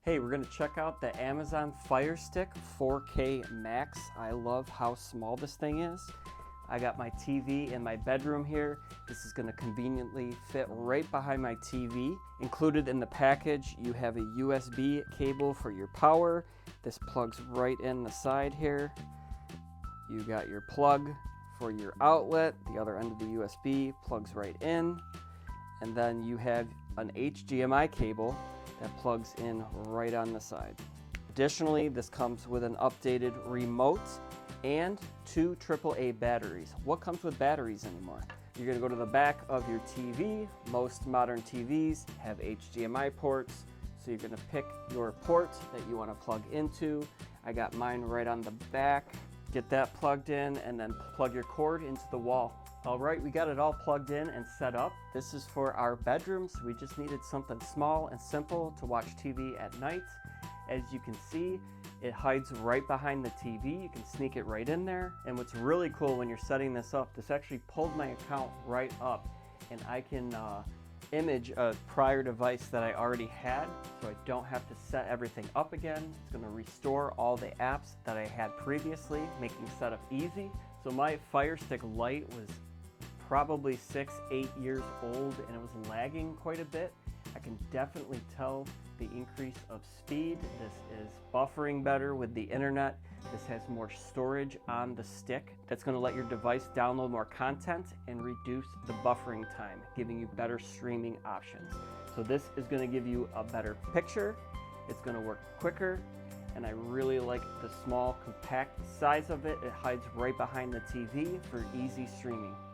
Hey, we're going to check out the Amazon Firestick 4K Max. I love how small this thing is. I got my TV in my bedroom here. This is going to conveniently fit right behind my TV. Included in the package, you have a USB cable for your power. This plugs right in the side here. You got your plug for your outlet. The other end of the USB plugs right in. And then you have an HDMI cable that plugs in right on the side. Additionally, this comes with an updated remote and two AAA batteries. What comes with batteries anymore? You're gonna go to the back of your TV. Most modern TVs have HDMI ports, so you're gonna pick your port that you wanna plug into. I got mine right on the back. Get that plugged in and then plug your cord into the wall. All right, we got it all plugged in and set up. This is for our bedrooms. We just needed something small and simple to watch TV at night. As you can see, it hides right behind the TV. You can sneak it right in there. And what's really cool when you're setting this up, this actually pulled my account right up, and I can image a prior device that I already had, so I don't have to set everything up again. It's gonna restore all the apps that I had previously, making setup easy. So my Firestick Lite was probably 6-8 years old, and it was lagging quite a bit. I can definitely tell the increase of speed. This is buffering better with the internet. This has more storage on the stick. That's going to let your device download more content and reduce the buffering time, giving you better streaming options. So this is going to give you a better picture. It's going to work quicker, and I really like the small, compact size of it. It hides right behind the TV for easy streaming.